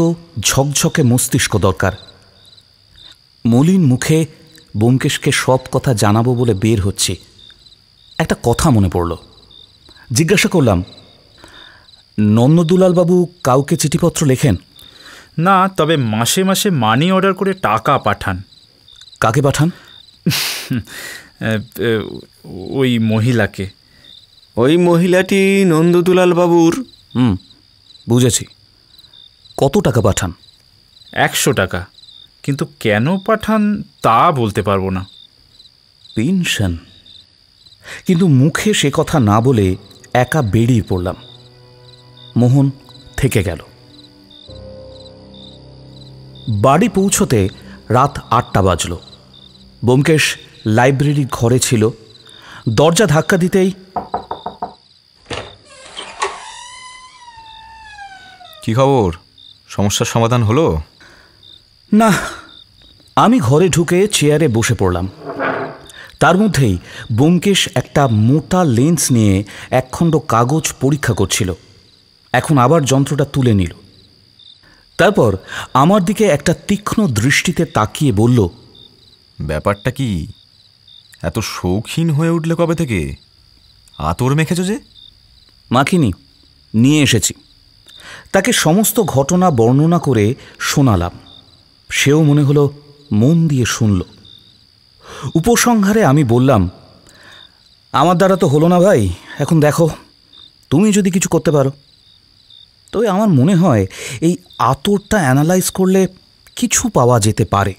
ঝকঝকে মস্তিষ্ক দরকার। মলিন মুখে ব্যোমকেশকে সব কথা জানাবো বলে বের হচ্ছি। একটা কথা মনে পড়ল। জিজ্ঞাসা করলাম, নন্দদুলালবাবু কাউকে চিঠিপত্র লেখেন? না, তবে মাসে মাসে মানি অর্ডার করে টাকা পাঠান। কাকে পাঠান? ওই মহিলাকে। ওই মহিলাটি নন্দদুলাল বাবুর। বুঝেছি। কত টাকা পাঠান? 100 টাকা, কিন্তু কেন পাঠান তা বলতে পারবো না। পেনশন? কিন্তু মুখে সে কথা না বলে একা বেরিয়ে পড়লাম। মোহন থেকে গেল। বাড়ি পৌঁছতে রাত 8টা বাজল। ব্যোমকেশ লাইব্রেরির ঘরে ছিল। দরজা ধাক্কা দিতেই, কি খবর? সমস্যার সমাধান হলো? না। আমি ঘরে ঢুকে চেয়ারে বসে পড়লাম। তার মধ্যেই ব্যোমকেশ একটা মোটা লেন্স নিয়ে একখণ্ড কাগজ পরীক্ষা করছিল। এখন আবার যন্ত্রটা তুলে নিল। তারপর আমার দিকে একটা তীক্ষ্ণ দৃষ্টিতে তাকিয়ে বলল, ব্যাপারটা কি? এত শৌখিন হয়ে উঠলে কবে থেকে? আতর মেখেছ যে? মাখিনি, নিয়ে এসেছি। তাকে সমস্ত ঘটনা বর্ণনা করে শোনালাম। সেও মনে হলো মন দিয়ে শুনল। উপসংহারে আমি বললাম, আমার দ্বারা তো হলো না ভাই, এখন দেখো তুমি যদি কিছু করতে পারো। তবে আমার মনে হয় এই আতরটা অ্যানালাইজ করলে কিছু পাওয়া যেতে পারে।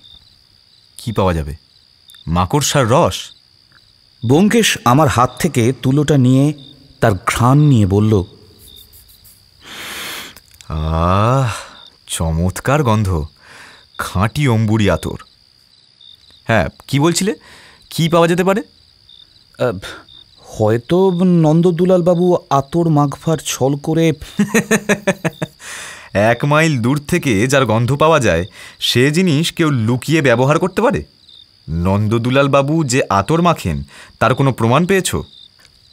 কি পাওয়া যাবে? মাকড়সার রস? ব্যোমকেশ আমার হাত থেকে তুলোটা নিয়ে তার ঘ্রাণ নিয়ে বলল, আহ, চমৎকার গন্ধ, খাঁটি অম্বুরি আতর। হ্যাঁ, কি বলছিলে? কি পাওয়া যেতে পারে? হয়তো নন্দদুলালবাবু আতর মাখবার ছল করে 1 মাইল দূর থেকে যার গন্ধ পাওয়া যায় সে জিনিস কেউ লুকিয়ে ব্যবহার করতে পারে? নন্দদুলালবাবু যে আতর মাখেন তার কোনো প্রমাণ পেয়েছো?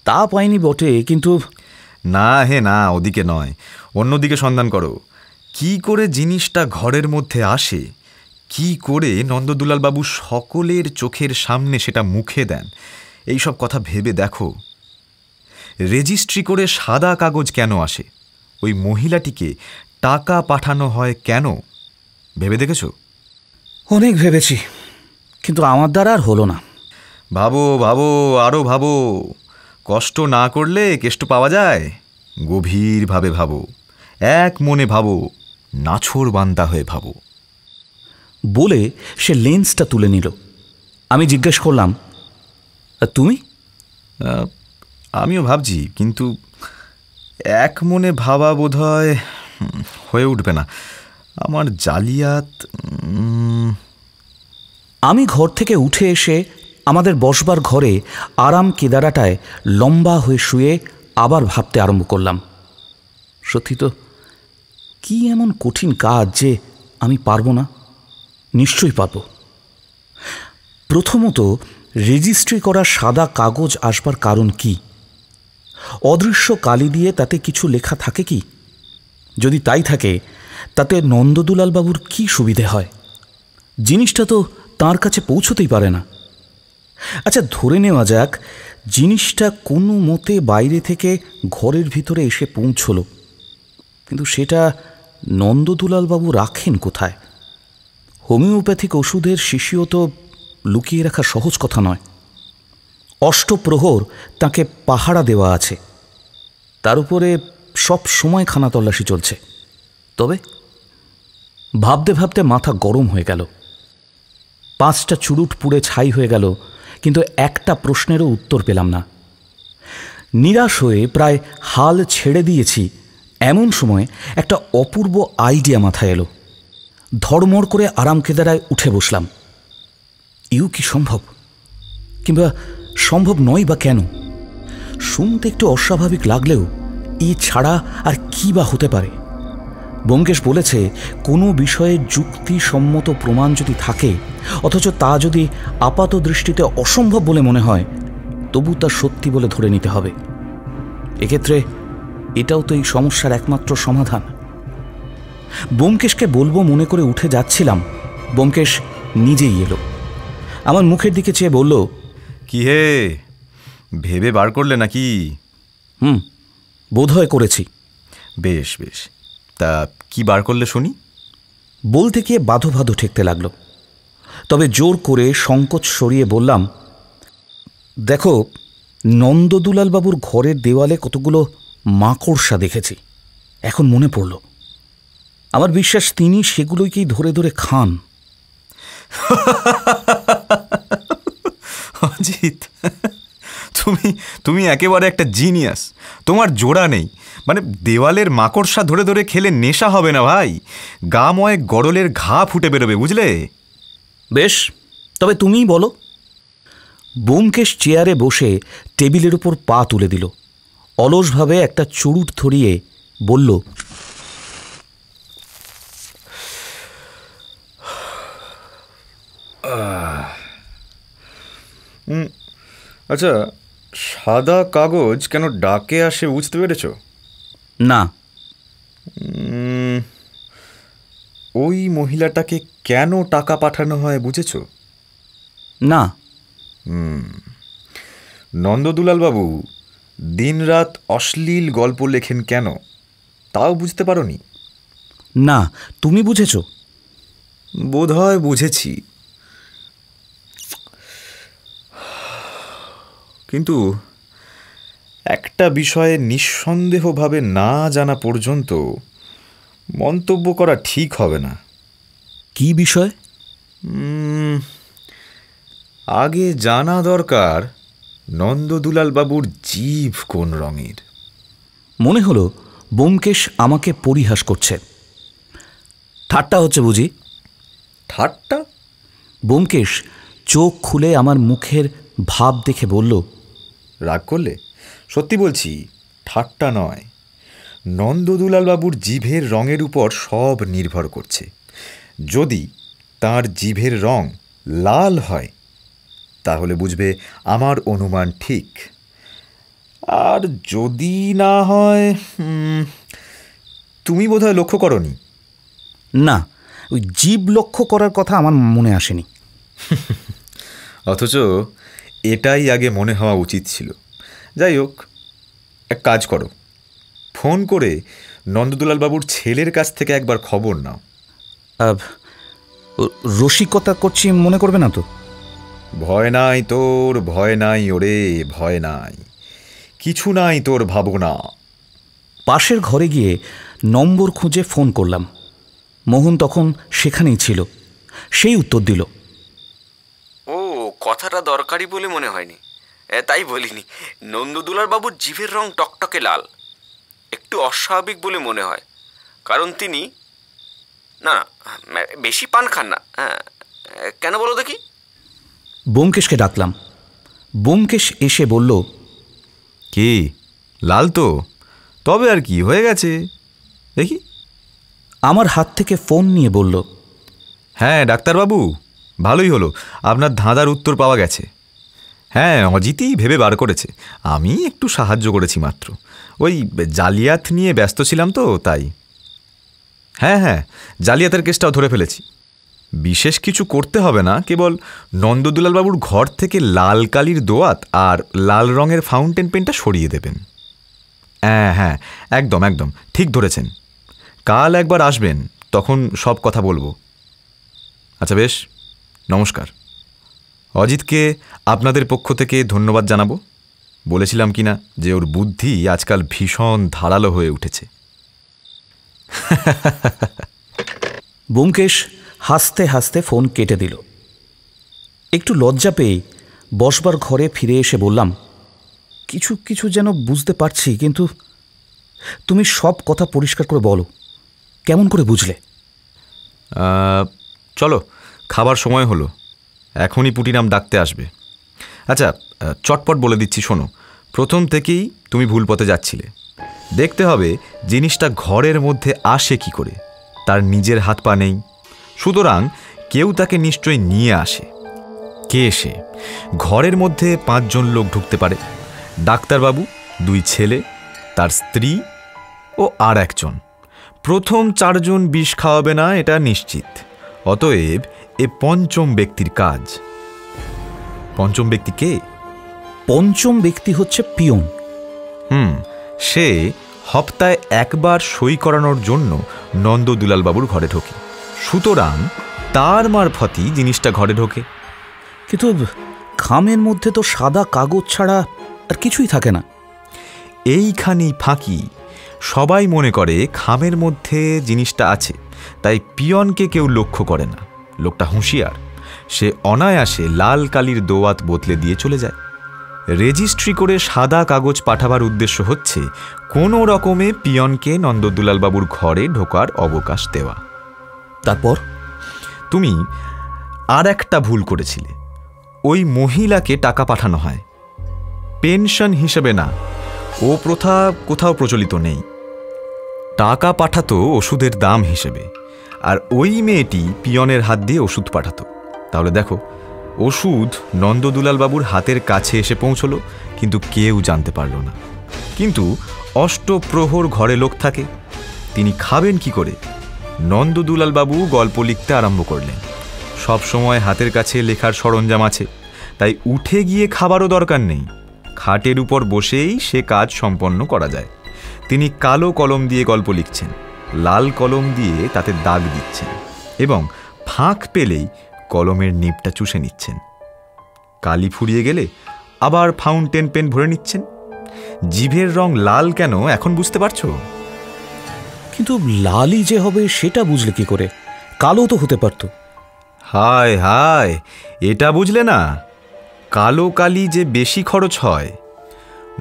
তা পাইনি বটে, কিন্তু না হে না, ওদিকে নয়, অন্যদিকে সন্ধান করো। কি করে জিনিসটা ঘরের মধ্যে আসে? কি করে নন্দদুলালবাবু সকলের চোখের সামনে সেটা মুখে দেন? এইসব কথা ভেবে দেখো। রেজিস্ট্রি করে সাদা কাগজ কেন আসে? ওই মহিলাটিকে টাকা পাঠানো হয় কেন? ভেবে দেখেছ? অনেক ভেবেছি, কিন্তু আমার দ্বারা আর হলো না। ভাবো ভাবো, আরও ভাবো। কষ্ট না করলে কেষ্ট পাওয়া যায়? গভীরভাবে ভাবো, এক মনে ভাবো, নাছোড়বান্দা হয়ে ভাবো। বলে সে লেন্সটা তুলে নিল। আমি জিজ্ঞেস করলাম, তুমি? আমিও ভাবছি, কিন্তু এক মনে ভাবা বোধহয় হয়ে উঠবে না। আমার জালিয়াত। আমি ঘর থেকে উঠে এসে আমাদের বসবার ঘরে আরাম কেদারাটায় লম্বা হয়ে শুয়ে আবার ভাবতে আরম্ভ করলাম। সত্যি তো, কি এমন কঠিন কাজ যে আমি পারবো না? নিশ্চয়ই পারব। প্রথমত, রেজিস্ট্রি করা সাদা কাগজ আসবার কারণ কি? অদৃশ্য কালি দিয়ে তাতে কিছু লেখা থাকে কি? যদি তাই থাকে, তাতে নন্দদুলালবাবুর কি সুবিধে হয়? জিনিসটা তো তাঁর কাছে পৌঁছতেই পারে না। আচ্ছা, ধরে নেওয়া যাক জিনিসটা কোনো মতে বাইরে থেকে ঘরের ভিতরে এসে পৌঁছল, কিন্তু সেটা নন্দদুলালবাবু রাখেন কোথায়? হোমিওপ্যাথিক ওষুধের শিশিও তো লুকিয়ে রাখা সহজ কথা নয়। অষ্টপ্রহর তাকে পাহারা দেওয়া আছে, তার উপরে সব সময় খানা তল্লাশি চলছে। তবে ভাবতে ভাবতে মাথা গরম হয়ে গেল। 5টা চুরুট পুড়ে ছাই হয়ে গেল, কিন্তু একটা প্রশ্নেরও উত্তর পেলাম না। নিরাশ হয়ে প্রায় হাল ছেড়ে দিয়েছি, এমন সময় একটা অপূর্ব আইডিয়া মাথায় এলো। ধড়মড় করে আরাম কেদারায় উঠে বসলাম। ইউ কি সম্ভব? কিংবা সম্ভব নয় বা কেন? শুনতে একটু অস্বাভাবিক লাগলেও ই ছাড়া আর কি বা হতে পারে? ব্যোমকেশ বলেছে, কোনো বিষয়ে যুক্তিসম্মত প্রমাণ যদি থাকে, অথচ তা যদি আপাত দৃষ্টিতে অসম্ভব বলে মনে হয়, তবু তা সত্যি বলে ধরে নিতে হবে। এক্ষেত্রে এটাও তো এই সমস্যার একমাত্র সমাধান। ব্যোমকেশকে বলবো মনে করে উঠে যাচ্ছিলাম, ব্যোমকেশ নিজেই এলো, আমার মুখের দিকে চেয়ে বলল, কি হে, ভেবে বার করলে নাকি? বোধহয় করেছি। বেশ বেশ, তা কি বার করলে শুনি? বলতে গিয়ে বাধো বাধো ঠেকতে লাগলো, তবে জোর করে সংকোচ সরিয়ে বললাম, দেখো, নন্দদুলালবাবুর ঘরের দেওয়ালে কতগুলো মাকড়সা দেখেছি, এখন মনে পড়ল। আমার বিশ্বাস তিনি সেগুলোকেই ধরে ধরে খান। অজিত, তুমি একেবারে একটা জিনিয়াস, তোমার জোড়া নেই। মানে দেওয়ালের মাকড়সা ধরে ধরে খেলে নেশা হবে না ভাই, গা ময় গরলের ঘা ফুটে বেরোবে, বুঝলে? বেশ, তবে তুমিই বলো। ব্যোমকেশ চেয়ারে বসে টেবিলের উপর পা তুলে দিল, অলসভাবে একটা চুরুট ধরিয়ে বলল, আচ্ছা, সাদা কাগজ কেন ডাকে আসে বুঝতে পেরেছ? না। ওই মহিলাটাকে কেন টাকা পাঠানো হয় বুঝেছ? না। নন্দদুলালবাবু দিনরাত অশ্লীল গল্প লেখেন কেন, তাও বুঝতে পারোনি? না, তুমি বুঝেছ? বোধহয় বুঝেছি, কিন্তু একটা বিষয়ে নিঃসন্দেহভাবে না জানা পর্যন্ত মন্তব্য করা ঠিক হবে না। কি বিষয়? আগে জানা দরকার নন্দদুলালবাবুর জিভ কোন রঙের। মনে হলো ব্যোমকেশ আমাকে পরিহাস করছে। ঠাট্টা হচ্ছে বুঝি? ঠাট্টা? ব্যোমকেশ চোখ খুলে আমার মুখের ভাব দেখে বলল, রাগ করলে? সত্যি বলছি, ঠাট্টা নয়। নন্দদুলালবাবুর জিভের রঙের উপর সব নির্ভর করছে। যদি তার জিভের রং লাল হয় তাহলে বুঝবে আমার অনুমান ঠিক, আর যদি না হয়, তুমি বোধহয় লক্ষ্য করনি। না, ওই জিভ লক্ষ্য করার কথা আমার মনে আসেনি। অথচ এটাই আগে মনে হওয়া উচিত ছিল। যাই হোক, এক কাজ করো, ফোন করে নন্দদুলালবাবুর ছেলের কাছ থেকে একবার খবর নাও। রসিকতা করছি মনে করবে না তো? ভয় নাই তোর, ভয় নাই ওরে, ভয় নাই, কিছু নাই তোর ভাবনা। পাশের ঘরে গিয়ে নম্বর খুঁজে ফোন করলাম। মোহন তখন সেখানেই ছিল। সেই উত্তর দিল, ও, কথাটা দরকারি বলে মনে হয়নি, তাই বলিনি। নন্দদুলালবাবুর জিভের রং টকটকে লাল, একটু অস্বাভাবিক বলে মনে হয়, কারণ তিনি না বেশি পান খান না। হ্যাঁ, কেন বলো দেখি? ব্যোমকেশকে ডাকলাম। ব্যোমকেশ এসে বলল, কি লাল তো? তবে আর কি হয়ে গেছে দেখি। আমার হাত থেকে ফোন নিয়ে বলল, হ্যাঁ ডাক্তারবাবু, ভালোই হলো, আপনার ধাঁধার উত্তর পাওয়া গেছে। হ্যাঁ, অজিতই ভেবে বার করেছে, আমি একটু সাহায্য করেছি মাত্র। ওই জালিয়াত নিয়ে ব্যস্ত ছিলাম তো তাই। হ্যাঁ, জালিয়াতের কেসটাও ধরে ফেলেছি। বিশেষ কিছু করতে হবে না, কেবল নন্দদুলালবাবুর ঘর থেকে লাল কালির দোয়াত আর লাল রঙের ফাউন্টেন পেনটা সরিয়ে দেবেন। হ্যাঁ, একদম একদম ঠিক ধরেছেন। কাল একবার আসবেন, তখন সব কথা বলবো। আচ্ছা বেশ, নমস্কার। অজিতকে আপনাদের পক্ষ থেকে ধন্যবাদ জানাবো। বলেছিলাম কিনা যে ওর বুদ্ধি আজকাল ভীষণ ধারালো হয়ে উঠেছে। ব্যোমকেশ হাসতে হাসতে ফোন কেটে দিল। একটু লজ্জা পেয়ে বসবার ঘরে ফিরে এসে বললাম, কিছু কিছু যেন বুঝতে পারছি, কিন্তু তুমি সব কথা পরিষ্কার করে বলো, কেমন করে বুঝলে? চলো, খাবার সময় হলো, এখনই পুটিরাম ডাকতে আসবে। আচ্ছা, চটপট বলে দিচ্ছি শোনো। প্রথম থেকেই তুমি ভুল পথে যাচ্ছিলে। দেখতে হবে জিনিসটা ঘরের মধ্যে আসে কি করে। তার নিজের হাত পা নেই, সুতরাং কেউ তাকে নিশ্চয়ই নিয়ে আসে। কে সে? ঘরের মধ্যে 5 জন লোক ঢুকতে পারে: ডাক্তারবাবু, 2 ছেলে, তার স্ত্রী ও আর একজন। প্রথম 4 জন বিষ খাওয়াবে না, এটা নিশ্চিত। অতএব এ পঞ্চম ব্যক্তির কাজ। পঞ্চম ব্যক্তি কে? পঞ্চম ব্যক্তি হচ্ছে পিয়ন। সে হপ্তায় একবার সই করানোর জন্য নন্দদুলালবাবুর ঘরে ঢোকে, সুতরাং তার মারফতই জিনিসটা ঘরে ঢোকে। কিন্তু খামের মধ্যে তো সাদা কাগজ ছাড়া আর কিছুই থাকে না। এইখানি ফাঁকি। সবাই মনে করে খামের মধ্যে জিনিসটা আছে, তাই পিয়নকে কেউ লক্ষ্য করে না। লোকটা হুঁশিয়ার, সে অনায়াসে লাল কালির দোয়াত বদলে দিয়ে চলে যায়। রেজিস্ট্রি করে সাদা কাগজ পাঠাবার উদ্দেশ্য হচ্ছে কোনো রকমে পিয়নকে নন্দদুলালবাবুর ঘরে ঢোকার অবকাশ দেওয়া। তারপর তুমি আর একটা ভুল করেছিলে। ওই মহিলাকে টাকা পাঠানো হয় পেনশন হিসেবে না, ও প্রথা কোথাও প্রচলিত নেই। টাকা পাঠাতো ওষুধের দাম হিসেবে, আর ওই মেয়েটি পিয়নের হাত দিয়ে ওষুধ পাঠাতো। তাহলে দেখো, ওষুধ নন্দদুলালবাবুর হাতের কাছে এসে পৌঁছলো, কিন্তু কেউ জানতে পারল না। কিন্তু অষ্টপ্রহর ঘরে লোক থাকে, তিনি খাবেন কি করে? নন্দদুলালবাবু গল্প লিখতে আরম্ভ করলেন। সব সময় হাতের কাছে লেখার সরঞ্জাম আছে, তাই উঠে গিয়ে খাবারও দরকার নেই। খাটের উপর বসেই সে কাজ সম্পন্ন করা যায়। তিনি কালো কলম দিয়ে গল্প লিখছেন, লাল কলম দিয়ে তাতে দাগ দিচ্ছেন, এবং ফাঁক পেলেই কলমের নিবটা চুষে নিচ্ছেন। কালি ফুরিয়ে গেলে আবার ফাউন্টেন পেন ভরে নিচ্ছেন। জিভের রং লাল কেন এখন বুঝতে পারছো? কিন্তু লালই যে হবে সেটা বুঝলে কি করে? কালো তো হতে পারতো। হায় হায়, এটা বুঝলে না? কালো কালি যে বেশি খরচ হয়।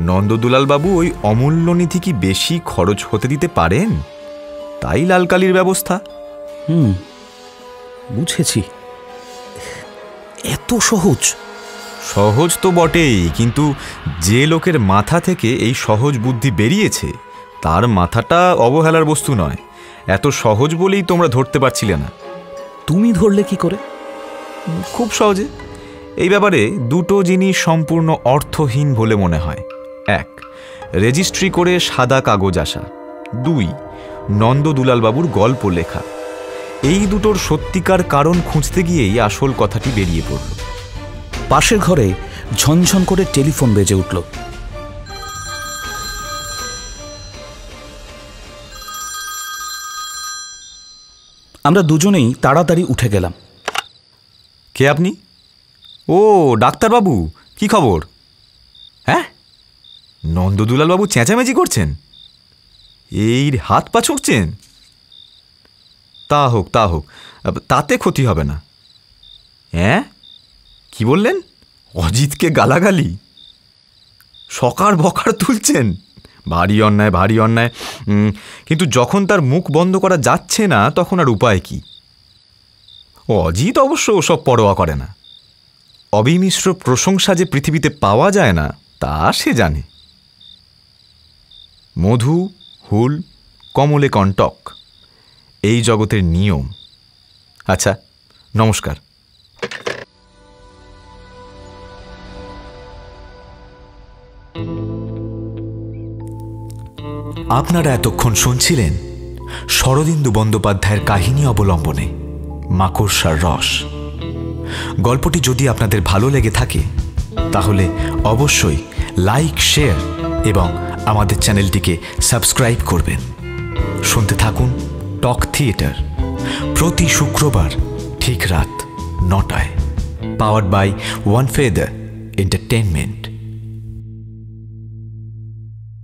নন্দদুলালবাবু ওই অমূল্য নিধি কি বেশি খরচ হতে দিতে পারেন? তাই লাল কালির ব্যবস্থা। বুঝেছি। এত সহজ? সহজ তো বটেই, কিন্তু যে লোকের মাথা থেকে এই সহজ বুদ্ধি বেরিয়েছে তার মাথাটা অবহেলার বস্তু নয়। এত সহজ বলেই তোমরা ধরতে পারছিলে না। তুমি ধরলে কি করে? খুব সহজে। এই ব্যাপারে 2টো জিনিস সম্পূর্ণ অর্থহীন বলে মনে হয়। 1, রেজিস্ট্রি করে সাদা কাগজ আসা। 2, নন্দদুলালবাবুর গল্প লেখা। এই দুটোর সত্যিকার কারণ খুঁজতে গিয়েই আসল কথাটি বেরিয়ে পড়ল। পাশের ঘরে ঝনঝন করে টেলিফোন বেজে উঠল। আমরা দুজনেই তাড়াতাড়ি উঠে গেলাম। কে আপনি? ও ডাক্তারবাবু, কি খবর? হ্যাঁ, নন্দদুলালবাবু চেঁচামেচি করছেন, এই হাত পা ছুঁড়ছেন। তা হোক তা হোক, তাতে ক্ষতি হবে না। হ্যাঁ, কি বললেন? অজিতকে গালাগালি, সকার বকার তুলছেন? ভারী অন্যায়, ভারী অন্যায়। কিন্তু যখন তার মুখ বন্ধ করা যাচ্ছে না, তখন আর উপায় কি? অজিত অবশ্য ওসব পরোয়া করে না। অবিমিশ্র প্রশংসা যে পৃথিবীতে পাওয়া যায় না তা সে জানে। মধু, হুল, কমলে কণ্টক, এই জগতের নিয়ম। আচ্ছা, নমস্কার। আপনারা এতক্ষণ শুনছিলেন শরদিন্দু বন্দ্যোপাধ্যায়ের কাহিনী অবলম্বনে মাকড়সার রস। গল্পটি যদি আপনাদের ভালো লেগে থাকে তাহলে অবশ্যই লাইক, শেয়ার এবং আমাদের চ্যানেলটিকে সাবস্ক্রাইব করবেন। শুনতে থাকুন টক থিয়েটার, প্রতি শুক্রবার ঠিক রাত 9টায়। Powered by One Feather entertainment.